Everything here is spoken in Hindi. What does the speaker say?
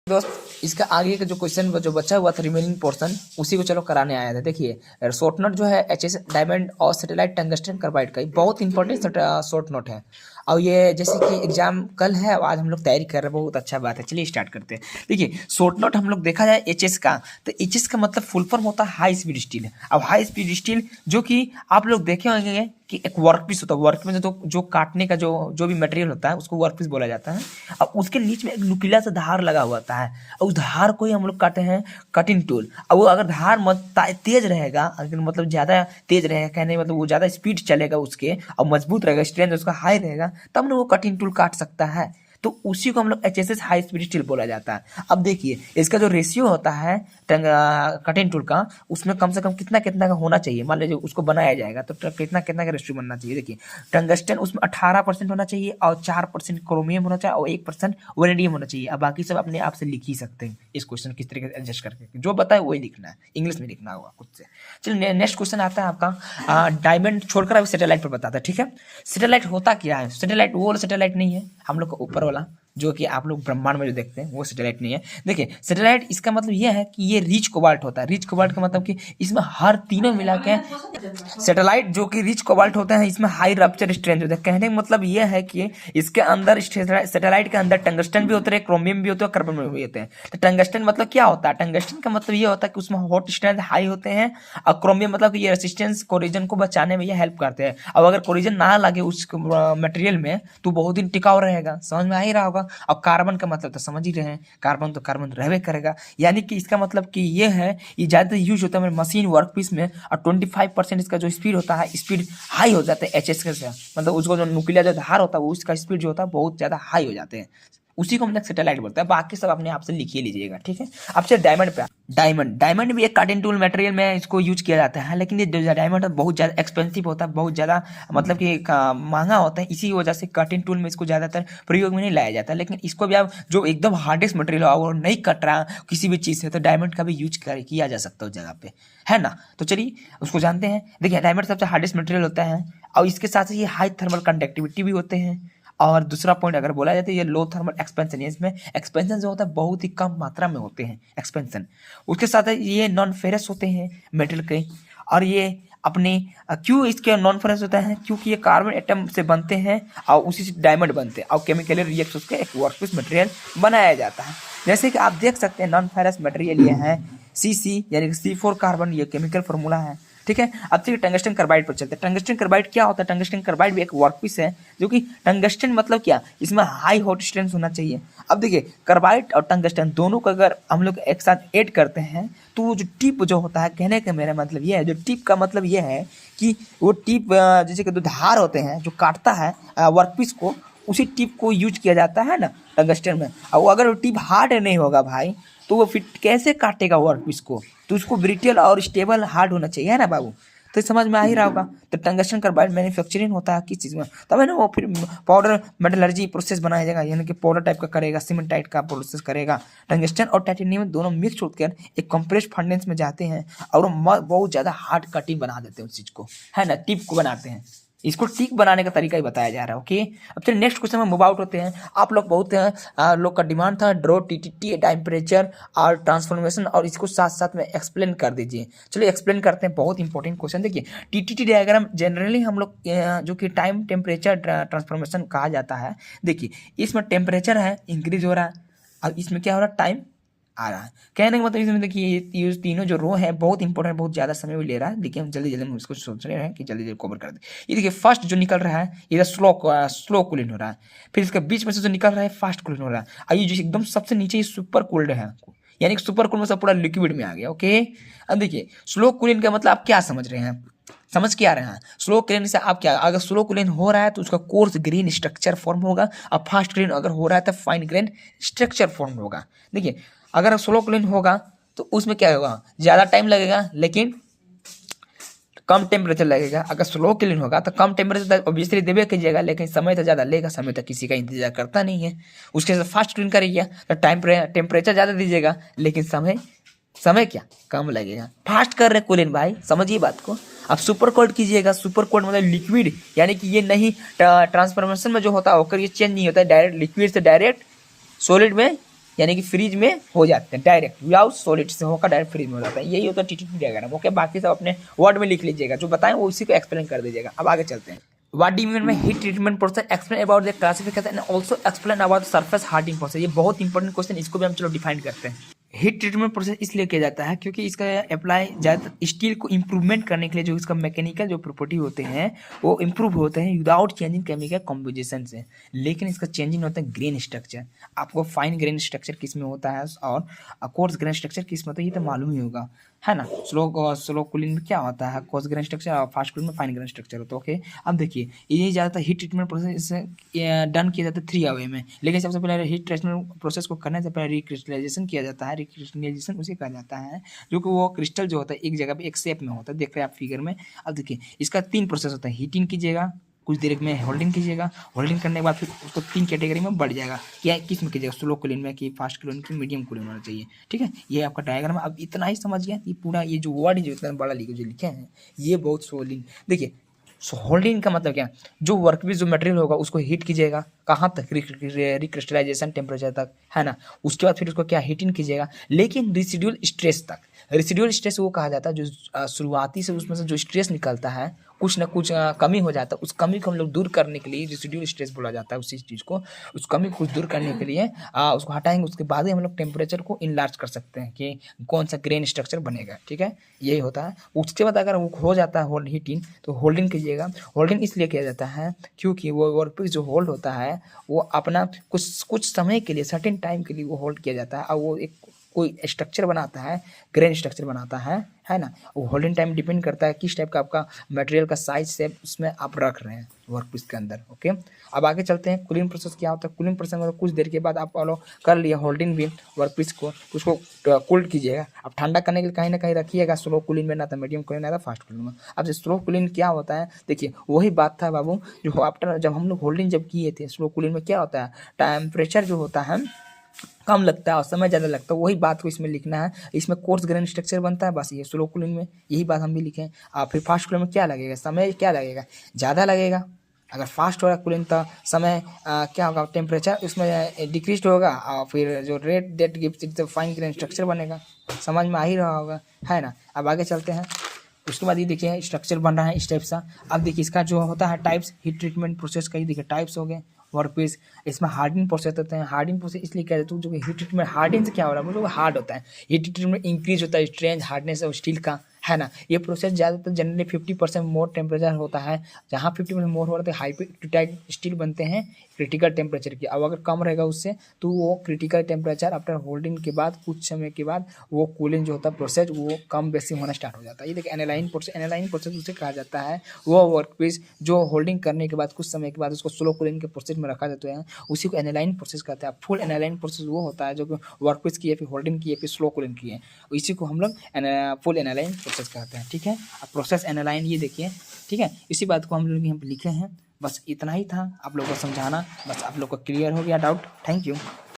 दोस्त इसका आगे का जो क्वेश्चन जो बचा हुआ था रिमेनिंग पोर्शन उसी को चलो कराने आया था। देखिए शॉर्ट नोट जो है एचएस डायमंड और सैटेलाइट टंगस्टन कार्बाइड का बहुत इंपॉर्टेंट शॉर्ट नोट है। और ये जैसे कि एग्जाम कल है और आज हम लोग तैयारी कर रहे हैं, बहुत अच्छा बात है। चलिए स्टार्ट करते हैं। देखिए शॉर्ट नोट हम लोग देखा जाए एचएस का, तो एचएस का मतलब फुल फॉर्म होता है हाई स्पीड स्टील। अब हाई स्पीड स्टील जो कि आप लोग देखे होंगे कि एक वर्कपीस होता है, वर्कपीस में जो काटने का जो भी मटेरियल होता है उसको वर्कपीस बोला जाता है। अब उसके नीचे में एक नुकीला सा धार लगा हुआ होता है और उस धार को ही हम लोग काटते हैं कटिंग टूल। अब वो अगर धार तेज रहेगा, अगर मतलब ज़्यादा तेज रहेगा, कहने मतलब वो ज़्यादा स्पीड चलेगा उसके और मजबूत रहेगा, स्ट्रेंथ उसका हाई रहेगा, तब ना वो कटिंग टूल काट सकता है। तो उसी को हम लोग एचएसएस हाई स्पीड स्टील बोला जाता है। अब देखिए इसका जो रेशियो होता है कटिंग टूल का, उसमें कम से कम कितना कितना का होना चाहिए। मान लीजिए उसको बनाया जाएगा तो कितना कितना का रेशियो बनना चाहिए। देखिए टंगस्टन उसमें 18% होना चाहिए और 4% क्रोमियम होना चाहिए और 1% वेनेडियम होना चाहिए। अब बाकी सब अपने आप से लिख ही सकते हैं इस क्वेश्चन किस तरीके से एडजस्ट करके, जो बताए वही लिखना है, इंग्लिश में लिखना होगा खुद से। चलिए नेक्स्ट क्वेश्चन आता है आपका डायमंड छोड़कर अभी सैटेलाइट पर बताता है। ठीक है, सैटेलाइट होता क्या है? सैटेलाइट वो सैटेलाइट नहीं है हम लोग का ऊपर वाला जो कि आप लोग ब्रह्मांड में जो देखते हैं वो सैटेलाइट नहीं है। देखिए सैटेलाइट इसका मतलब ये है कि ये रिच कोबाल्ट होता है। रिच कोबाल्ट का मतलब कि इसमें हर तीनों मिला के सैटेलाइट जो कि रिच कोबाल्ट होते हैं, इसमें हाई रप्चर स्ट्रेंथ होता है। कहने का मतलब ये है कि इसके अंदर सैटेलाइट के अंदर टंगस्टन भी होते हैं, क्रोमियम भी होते हैं, कार्बन भी होते हैं। तो टंगस्टन मतलब क्या होता है? टंगस्टन का मतलब ये होता है कि उसमें हॉट स्ट्रेंथ हाई होते हैं और क्रोमियम मतलब कि ये रेसिस्टेंस कोरिजन को बचाने में ये हेल्प करते हैं। अब अगर कोरिजन ना लगे उस मटेरियल में तो बहुत दिन टिकाऊ रहेगा, समझ में आ ही रहा होगा। अब कार्बन का मतलब तो समझ ही रहे हैं, कार्बन तो कार्बन रहवे करेगा। यानी कि इसका मतलब कि ये है ये ज़्यादा यूज होता है मशीन वर्कपीस में और 25% इसका जो स्पीड होता है स्पीड हाई हो जाता है एचएस के से। मतलब उसको जो नुकीला जो धार होता है उसका स्पीड जो होता है बहुत ज़्यादा हाई हो जाते हैं, उसी को हम लोग सैटेलाइट बोलते हैं। बाकी सब अपने आप से लिख ही लीजिएगा। ठीक है, अब चलिए डायमंड पे। डायमंड भी एक कटिंग टूल मटेरियल में इसको यूज किया जाता है, लेकिन ये जो डायमंड बहुत ज़्यादा एक्सपेंसिव होता है, बहुत ज़्यादा मतलब कि महंगा होता है। इसी वजह से कटिंग टूल में इसको ज़्यादातर प्रयोग में नहीं लाया जाता। लेकिन इसको भी आप जो एकदम हार्डेस्ट मटेरियल हो और नहीं कट रहा किसी भी चीज़ से, तो डायमंड का भी यूज किया जा सकता है उस जगह पे, है ना। तो चलिए उसको जानते हैं। देखिए डायमंड सबसे हार्डेस्ट मटेरियल होता है और इसके साथ ये हाई थर्मल कंडक्टिविटी भी होते हैं। और दूसरा पॉइंट अगर बोला जाए तो ये लो थर्मल एक्सपेंशन है। इसमें एक्सपेंशन जो होता है बहुत ही कम मात्रा में होते हैं एक्सपेंशन। उसके साथ ये नॉन फेरस होते हैं मेटल के। और ये अपने क्यों इसके नॉन फेरस होता है? क्योंकि ये कार्बन एटम से बनते हैं और उसी से डायमंड बनते हैं और केमिकली रिएक्ट उसके एक वर्कपीस मटेरियल बनाया जाता है। जैसे कि आप देख सकते हैं नॉन फेरस मटेरियल ये है सी यानी कि C4 कार्बन, ये केमिकल फॉर्मूला है। ठीक है, अब चलिए टंगस्टन कार्बाइड पर चलते हैं। टंगस्टन कार्बाइड क्या होता है? टंगस्टन कार्बाइड भी एक वर्कपीस है जो कि टंगस्टन मतलब क्या, इसमें हाई हॉट स्ट्रेंथ होना चाहिए। अब देखिए कार्बाइड और टंगस्टन दोनों को अगर हम लोग एक साथ ऐड करते हैं तो वो जो टिप जो होता है, कहने का मेरा मतलब ये है, जो टिप का मतलब ये है कि वो टिप जैसे कि जो धार होते हैं जो काटता है वर्कपीस को, उसी टिप को यूज किया जाता है ना टंगस्टन में। और अगर वो टिप हार्ड नहीं होगा भाई तो वो फिर कैसे काटेगा वर्कपीस को? तो उसको ब्रिटल और स्टेबल हार्ड होना चाहिए, है ना बाबू। तो समझ में आ ही रहा होगा। तो टंगस्टन कार्बाइड मैन्युफैक्चरिंग होता है किस चीज़ में? तब है ना वो फिर पाउडर मेटलर्जी प्रोसेस बनाया जाएगा, यानी कि पाउडर टाइप का करेगा, सीमेंट टाइप का प्रोसेस करेगा। टंगस्टन और टाइटेनियम दोनों मिक्स होकर एक कंप्रेस्ड फर्नेस में जाते हैं और वो बहुत ज़्यादा हार्ड कटिंग बना देते हैं उस चीज़ को, है ना, टिप को बनाते हैं। इसको टिक बनाने का तरीका ही बताया जा रहा है। ओके, अब चलिए नेक्स्ट क्वेश्चन में मूव आउट होते हैं। आप लोग बहुत लोग का डिमांड था ड्रॉ टीटीटी टेम्परेचर और ट्रांसफॉर्मेशन, और इसको साथ साथ में एक्सप्लेन कर दीजिए। चलिए एक्सप्लेन करते हैं, बहुत इंपॉर्टेंट क्वेश्चन। देखिए टीटीटी डायग्राम जनरली हम लोग जो कि टाइम टेम्परेचर ट्रांसफॉर्मेशन कहा जाता है। देखिए इसमें टेम्परेचर है इंक्रीज हो रहा है और इसमें क्या हो रहा है, टाइम आ रहा है। कहने का मतलब इसमें देखिए ये तीनों जो रो है बहुत इंपॉर्टेंट, बहुत ज़्यादा समय भी ले रहा है। देखिए हम जल्दी जल्दी हम इसको सोच रहे हैं कि जल्दी जल्दी कवर कर दें। ये देखिए फर्स्ट जो निकल रहा है ये स्लो कूलिंग हो रहा है, फिर इसके बीच में से जो निकल रहा है फास्ट कूलिंग हो रहा है, और ये जो एकदम सबसे नीचे ये सुपर कूल्ड है, यानी कि सुपर कूल में सब पूरा लिक्विड में आ गया। ओके, अब देखिए स्लो कूलिंग का मतलब आप क्या समझ रहे हैं? समझ के आ रहे हैं? स्लो कूलिंग से आप क्या, अगर स्लो कूलिंग हो रहा है तो उसका कोर्स ग्रेन स्ट्रक्चर फॉर्म होगा, और फास्ट कूलिंग अगर हो रहा है तो फाइन ग्रेन स्ट्रक्चर फॉर्म होगा। देखिए अगर स्लो कूलिंग होगा तो उसमें क्या होगा, ज़्यादा टाइम लगेगा लेकिन कम टेम्परेचर लगेगा। अगर स्लो कूलिंग होगा तो कम टेम्परेचर तो ऑब्वियसली देवे कीजिएगा, लेकिन समय तो ज़्यादा लेगा, समय तो किसी का इंतजार करता नहीं है। उसके साथ फास्ट कूलिंग करिएगा तो टेम्परेचर ज़्यादा दीजिएगा लेकिन समय क्या कम लगेगा। फास्ट कर रहे कूलिंग भाई, समझिए बात को। अब सुपर कोल्ड कीजिएगा, सुपर कोल्ड मतलब लिक्विड, यानी कि ये नहीं ट्रांसफॉर्मेशन में जो होता है होकर ये चेंज नहीं होता है, डायरेक्ट लिक्विड से डायरेक्ट सॉलिड में यानी कि फ्रीज में हो जाते हैं डायरेक्ट, विदाउट सॉलिड से होकर डायरेक्ट फ्रीज में हो जाता है। यही होता है टीटीटी डायग्राम। ओके, बाकी सब अपने वर्ड में लिख लीजिएगा, जो बताएं वो उसी को एक्सप्लेन कर दीजिएगा। अब आगे चलते हैं। What do you mean by heat treatment process? Explain about the classification and also explain about the surface hardening process. ये बहुत इंपॉर्टेंट क्वेश्चन, इसको भी हम चलो डिफाइन करते हैं। हीट ट्रीटमेंट प्रोसेस इसलिए किया जाता है क्योंकि इसका अप्लाई ज़्यादातर स्टील को इम्प्रूवमेंट करने के लिए, जो इसका मैकेनिकल जो प्रॉपर्टी होते हैं वो इम्प्रूव होते हैं विदाउट चेंजिंग केमिकल कॉम्पोजिशन से। लेकिन इसका चेंजिंग होता है ग्रेन स्ट्रक्चर। आपको फाइन ग्रेन स्ट्रक्चर किस में होता है और कोर्स ग्रेन स्ट्रक्चर किस में होता है, ये तो मालूम ही होगा, है ना। स्लो कूलिंग में क्या होता है, कोर्स ग्रेन स्ट्रक्चर, और फास्ट कूलिंग में फाइन ग्रेन स्ट्रक्चर होता है। ओके, अब देखिए ये ज़्यादातर हीट ट्रीटमेंट प्रोसेस डन किया जाता है 3 वे में। लेकिन सबसे पहले हीट ट्रीटमेंट प्रोसेस को करने से पहले रिक्रिस्टलाइजेशन किया जाता है। रिक्रिस्टलाइजेशन उसे कहा जाता है जो कि वो क्रिस्टल जो होता है एक जगह पे एक शेप में होता है, देख रहे हैं आप फिगर में। अब देखिए इसका 3 प्रोसेस होता है। हीटिंग कीजिएगा, कुछ देर में होल्डिंग कीजिएगा, होल्डिंग करने के बाद फिर उसको 3 कैटेगरी में बढ़ जाएगा। क्या किस में कीजिएगा, स्लो कूलिंग में कि फास्ट कूलिंग की मीडियम कूलिंग होना चाहिए। ठीक है, ये आपका डायग्राम है। अब इतना ही समझ गया, ये पूरा ये जो वर्ड जो इतना बड़ा जो लिखे हैं ये बहुत सोलिंग। देखिए होल्डिंग का मतलब क्या, जो वर्कपीस जो मटेरियल होगा उसको हीट कीजिएगा, कहाँ तक, रिक्रिस्टलाइजेशन टेम्परेचर तक, है ना। उसके बाद फिर उसको क्या हीटिंग कीजिएगा, लेकिन रेसिडुअल स्ट्रेस तक। रेसिडुअल स्ट्रेस वो कहा जाता है जो शुरुआती से उसमें से जो स्ट्रेस निकलता है, कुछ ना कुछ कमी हो जाता है, उस कमी को हम लोग दूर करने के लिए रेसिडुअल स्ट्रेस बोला जाता है उसी चीज़ को। उस कमी को दूर करने के लिए उसको हटाएंगे, उसके बाद ही हम लोग टेम्परेचर को इनलार्ज कर सकते हैं कि कौन सा ग्रेन स्ट्रक्चर बनेगा। ठीक है, यही होता है। उसके बाद अगर वो हो जाता है होल्ड हीटिंग, तो होल्डिंग कीजिएगा। होल्डिंग इसलिए किया जाता है क्योंकि वो वर्कपीस जो होल्ड होता है वो अपना कुछ समय के लिए, सर्टेन टाइम के लिए वो होल्ड किया जाता है, और वो एक कोई स्ट्रक्चर बनाता है, ग्रेन स्ट्रक्चर बनाता है ना। वो होल्डिंग टाइम डिपेंड करता है किस टाइप का आपका मटेरियल का साइज से उसमें आप रख रहे हैं वर्कपीस के अंदर। ओके, अब आगे चलते हैं। कूलिंग प्रोसेस क्या होता है। कूलिंग प्रोसेस मतलब कुछ देर के बाद आप फॉलो कर लिया होल्डिंग भी वर्कपीस को, उसको कूल्ड कीजिएगा। अब ठंडा करने के लिए कहीं ना कहीं रखिएगा, स्लो कूलिंग में ना था, मीडियम कूलिंग ना था, फास्ट कूलिंग में। अब स्लो कूलिंग क्या होता है, देखिए वही बात था बाबू जो आफ्टर जब हम लोग होल्डिंग जब किए थे। स्लो कूलिंग में क्या होता है, टेम्परेचर जो होता है कम लगता है और समय ज़्यादा लगता है, वही बात को इसमें लिखना है। इसमें कोर्स ग्रेन स्ट्रक्चर बनता है, बस ये स्लो कूलिंग में यही बात हम भी लिखें। फिर फास्ट कूलिंग में क्या लगेगा, समय क्या लगेगा, ज़्यादा लगेगा। अगर फास्ट हो रहा है कूलिंग तो समय क्या होगा, टेम्परेचर उसमें डिक्रीज होगा, और फिर जो rate date gift fine grain structure बनेगा। समझ में आ ही रहा होगा, है ना। अब आगे चलते हैं। उसके बाद ये देखिए स्ट्रक्चर बन रहा है इस टाइप सा। अब देखिए इसका जो होता है टाइप्स, हीट ट्रीटमेंट प्रोसेस का ही देखिए टाइप्स हो गए। वर्कपीस, इसमें हार्डनिंग प्रोसेस होते हैं। हार्डनिंग प्रोसेस इसलिए कहते हैं जो हीट ट्रीटमेंट हार्डनिंग से क्या हो रहा है, वो हार्ड होता है। हीट ट्रीटमेंट इंक्रीज होता है स्ट्रेंथ हार्डनेस और स्टील का, है ना। ये प्रोसेस ज़्यादातर जनरली 50% मोर टेम्परेचर होता है। जहाँ 50% मोर हो रहा है हाइपरटाइट स्टील बनते हैं क्रिटिकल टेम्परेचर की। अब अगर कम रहेगा उससे तो वो क्रिटिकल टेम्परेचर आफ्टर होल्डिंग के बाद कुछ समय के बाद वो कूलिंग जो होता है प्रोसेस वो कम बेसी होना स्टार्ट हो जाता है। ये देखिए एनालाइन प्रोसेस, एनालाइन प्रोसेस उसे कहा जाता है वो वर्कपीस जो होल्डिंग करने के बाद कुछ समय के बाद उसको स्लो कूलिंग के प्रोसेस में रखा जाता है, उसी को एनालाइन प्रोसेस कहते हैं। फुल एनालाइन प्रोसेस वो होता है जो कि वर्कपीस की या फिर होल्डिंग की या फिर स्लो कूलिंग की है, इसी को हम लोग फुल एनालाइन प्रोसेस कहते हैं। ठीक है, अब प्रोसेस एनालाइन ये देखिए, ठीक है, इसी बात को हम लोग यहाँ पे लिखे हैं। बस इतना ही था आप लोगों को समझाना, बस आप लोग को क्लियर हो गया डाउट। Thank you.